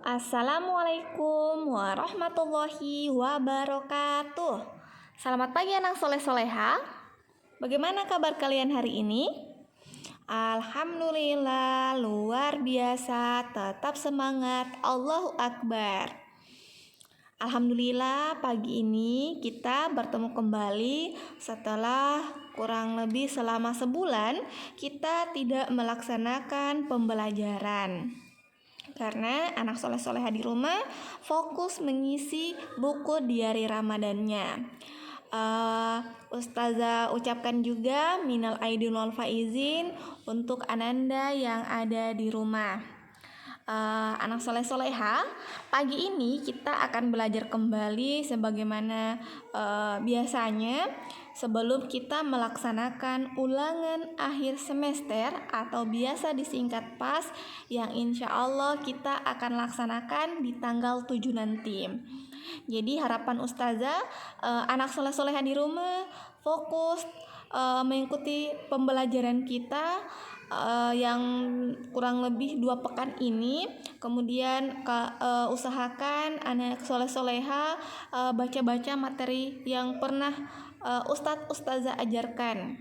Assalamualaikum warahmatullahi wabarakatuh. Selamat pagi anak soleh soleha. Bagaimana kabar kalian hari ini? Alhamdulillah luar biasa, tetap semangat, Allahu Akbar. Alhamdulillah pagi ini kita bertemu kembali setelah kurang lebih selama sebulan kita tidak melaksanakan pembelajaran. Karena anak soleh-soleha di rumah fokus mengisi buku diari Ramadannya. Ustazah ucapkan juga minal aidin wal faizin untuk ananda yang ada di rumah. Anak soleh-soleha, pagi ini kita akan belajar kembali sebagaimana biasanya sebelum kita melaksanakan ulangan akhir semester atau biasa disingkat PAS yang insya Allah kita akan laksanakan di tanggal 7 nanti. Jadi harapan Ustazah anak soleh-soleha di rumah fokus mengikuti pembelajaran kita yang kurang lebih 2 pekan ini. Kemudian usahakan anak soleh-soleha baca-baca materi yang pernah ustazah ajarkan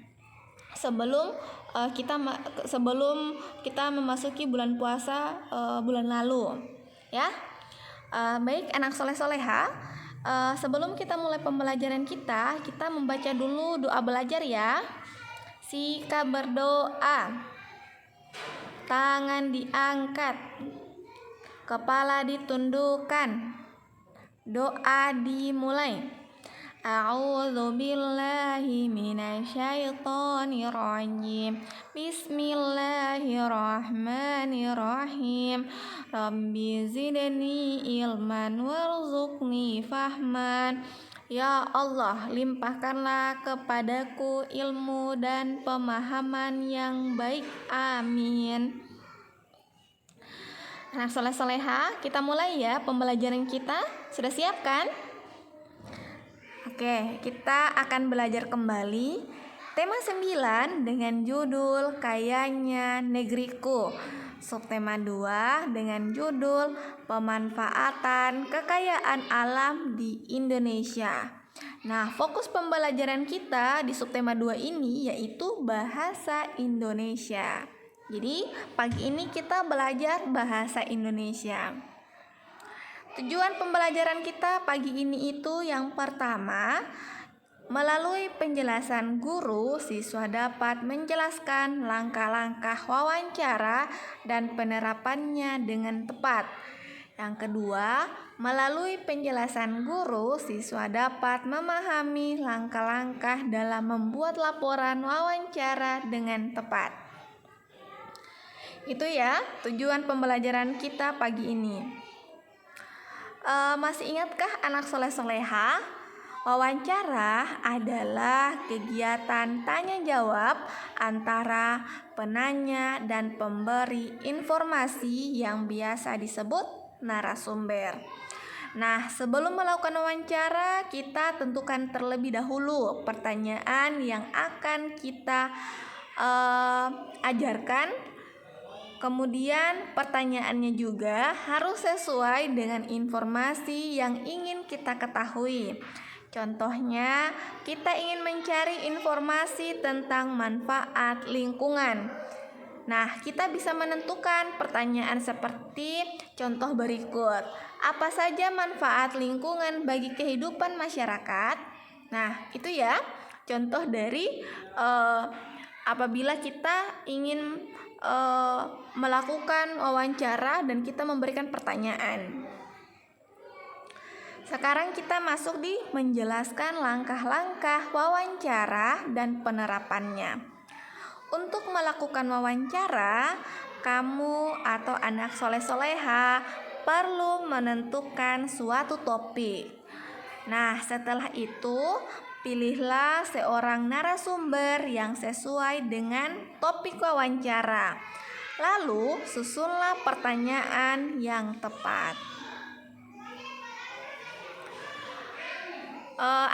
sebelum kita memasuki bulan puasa bulan lalu, ya. Baik anak soleh-soleha, sebelum kita mulai pembelajaran kita membaca dulu doa belajar ya. Sikap berdoa, tangan diangkat, kepala ditundukkan, doa dimulai. A'udzubillahi minasyaitonirrajim. Bismillahirrahmanirrahim. Rabbi zidni ilman warzuqni fahman. Ya Allah, limpahkanlah kepadaku ilmu dan pemahaman yang baik. Amin. Anak soleh-soleha, kita mulai ya pembelajaran kita. Sudah siap kan? Oke, kita akan belajar kembali tema 9 dengan judul Kayanya Negeriku. Subtema 2 dengan judul Pemanfaatan Kekayaan Alam di Indonesia. Nah, fokus pembelajaran kita di subtema 2 ini yaitu bahasa Indonesia. Jadi, pagi ini kita belajar bahasa Indonesia. Tujuan pembelajaran kita pagi ini itu yang pertama, melalui penjelasan guru, siswa dapat menjelaskan langkah-langkah wawancara dan penerapannya dengan tepat. Yang kedua, melalui penjelasan guru, siswa dapat memahami langkah-langkah dalam membuat laporan wawancara dengan tepat. Itu ya, tujuan pembelajaran kita pagi ini. Masih ingatkah anak soleh-soleha? Wawancara adalah kegiatan tanya jawab antara penanya dan pemberi informasi yang biasa disebut narasumber. Nah, sebelum melakukan wawancara, kita tentukan terlebih dahulu pertanyaan yang akan kita ajarkan. Kemudian pertanyaannya juga harus sesuai dengan informasi yang ingin kita ketahui. Contohnya, kita ingin mencari informasi tentang manfaat lingkungan. Nah, kita bisa menentukan pertanyaan seperti contoh berikut. Apa saja manfaat lingkungan bagi kehidupan masyarakat? Nah, itu ya contoh dari apabila kita ingin melakukan wawancara dan kita memberikan pertanyaan. Sekarang kita masuk di menjelaskan langkah-langkah wawancara dan penerapannya. Untuk melakukan wawancara, kamu atau anak soleh-soleha perlu menentukan suatu topik. Nah, setelah itu pilihlah seorang narasumber yang sesuai dengan topik wawancara. Lalu susunlah pertanyaan yang tepat.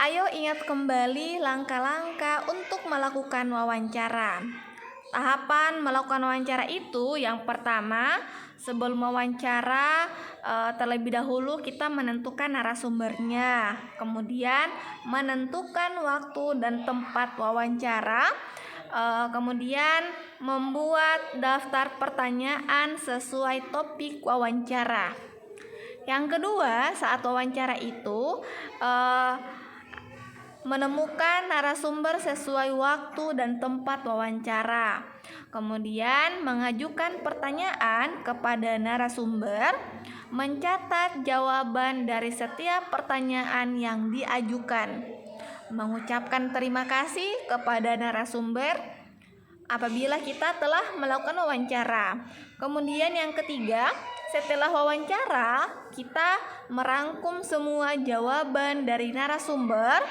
Ayo ingat kembali langkah-langkah untuk melakukan wawancara. Tahapan melakukan wawancara itu yang pertama, sebelum wawancara terlebih dahulu kita menentukan narasumbernya, kemudian menentukan waktu dan tempat wawancara, kemudian membuat daftar pertanyaan sesuai topik wawancara. Yang kedua, saat wawancara itu menemukan narasumber sesuai waktu dan tempat wawancara. Kemudian mengajukan pertanyaan kepada narasumber, mencatat jawaban dari setiap pertanyaan yang diajukan, mengucapkan terima kasih kepada narasumber apabila kita telah melakukan wawancara. Kemudian yang ketiga, setelah wawancara, kita merangkum semua jawaban dari narasumber,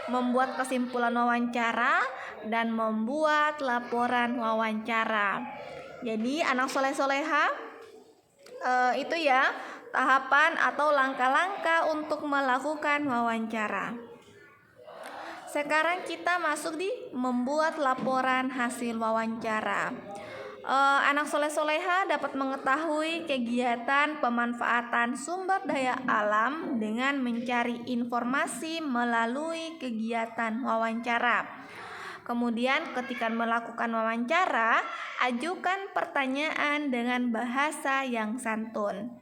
membuat kesimpulan wawancara, dan membuat laporan wawancara. Jadi anak soleh-soleha, itu ya tahapan atau langkah-langkah untuk melakukan wawancara. Sekarang kita masuk di membuat laporan hasil wawancara. Anak soleh-soleha dapat mengetahui kegiatan pemanfaatan sumber daya alam dengan mencari informasi melalui kegiatan wawancara. Kemudian ketika melakukan wawancara, ajukan pertanyaan dengan bahasa yang santun.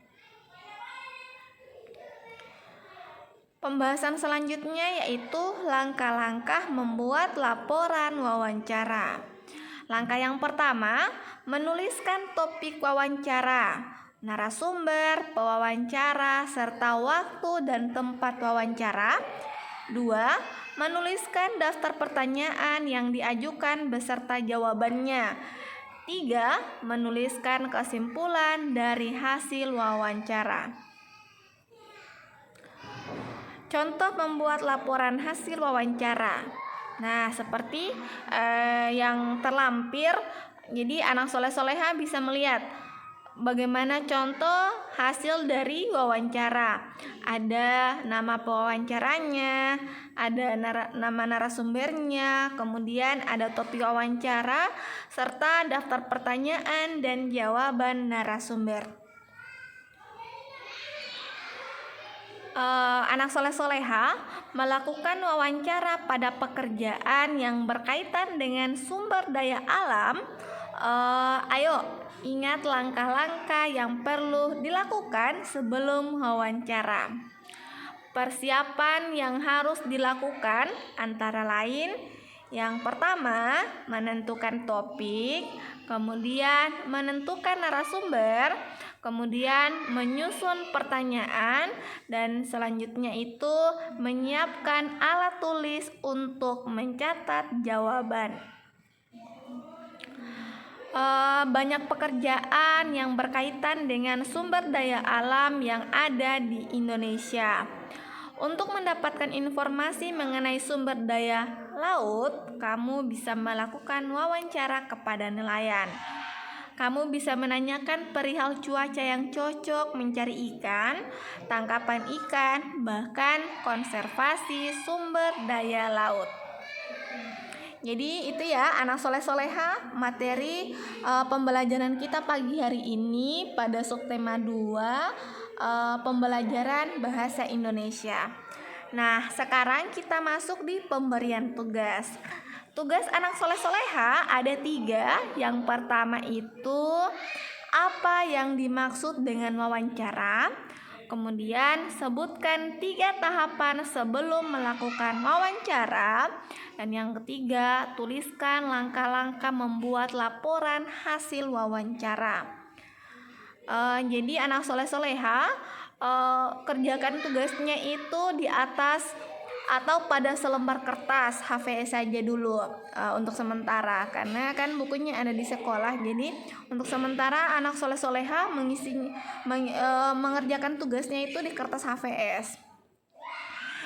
Pembahasan selanjutnya yaitu langkah-langkah membuat laporan wawancara. Langkah yang pertama, menuliskan topik wawancara, narasumber, pewawancara, serta waktu dan tempat wawancara. 2. Menuliskan daftar pertanyaan yang diajukan beserta jawabannya. 3. Menuliskan kesimpulan dari hasil wawancara. Contoh membuat laporan hasil wawancara. Nah, seperti yang terlampir, jadi anak soleh-soleha bisa melihat bagaimana contoh hasil dari wawancara. Ada nama pewawancaranya, ada nama narasumbernya, kemudian ada topik wawancara, serta daftar pertanyaan dan jawaban narasumber. Anak soleh-soleha melakukan wawancara pada pekerjaan yang berkaitan dengan sumber daya alam. Ayo ingat langkah-langkah yang perlu dilakukan sebelum wawancara. Persiapan yang harus dilakukan antara lain, yang pertama menentukan topik, kemudian menentukan narasumber, kemudian menyusun pertanyaan, dan selanjutnya itu menyiapkan alat tulis untuk mencatat jawaban. Banyak pekerjaan yang berkaitan dengan sumber daya alam yang ada di Indonesia. Untuk mendapatkan informasi mengenai sumber daya laut, kamu bisa melakukan wawancara kepada nelayan. Kamu bisa menanyakan perihal cuaca yang cocok mencari ikan, tangkapan ikan, bahkan konservasi sumber daya laut. Jadi itu ya anak soleh-soleha materi pembelajaran kita pagi hari ini pada subtema 2 pembelajaran bahasa Indonesia. Nah, sekarang kita masuk di pemberian tugas. Tugas anak soleh-soleha ada 3. Yang pertama itu apa yang dimaksud dengan wawancara. Kemudian sebutkan 3 tahapan sebelum melakukan wawancara. Dan yang ketiga, tuliskan langkah-langkah membuat laporan hasil wawancara. Jadi anak soleh-soleha kerjakan tugasnya itu di atas atau pada selembar kertas HVS saja dulu untuk sementara, karena kan bukunya ada di sekolah. Jadi untuk sementara anak soleh-soleha mengerjakan tugasnya itu di kertas HVS.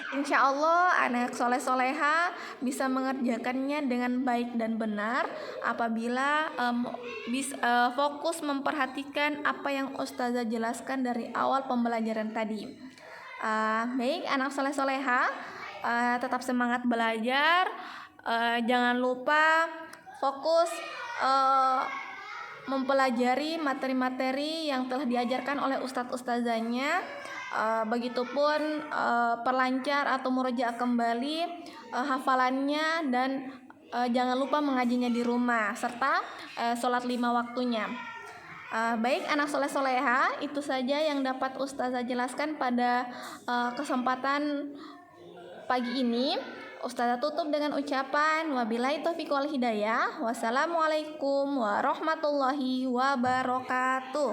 Insya Allah anak soleh-soleha bisa mengerjakannya dengan baik dan benar apabila fokus memperhatikan apa yang Ustazah jelaskan dari awal pembelajaran tadi. Baik anak soleh-soleha, tetap semangat belajar, jangan lupa fokus mempelajari materi-materi yang telah diajarkan oleh ustadz-ustazanya. Begitupun perlancar atau murojaah kembali hafalannya, dan jangan lupa mengajinya di rumah, serta sholat 5 waktunya. Baik anak soleh soleha, itu saja yang dapat ustazah jelaskan pada kesempatan pagi ini. Ustazah tutup dengan ucapan wabillahi taufiq wal hidayah. Wassalamualaikum warahmatullahi wabarakatuh.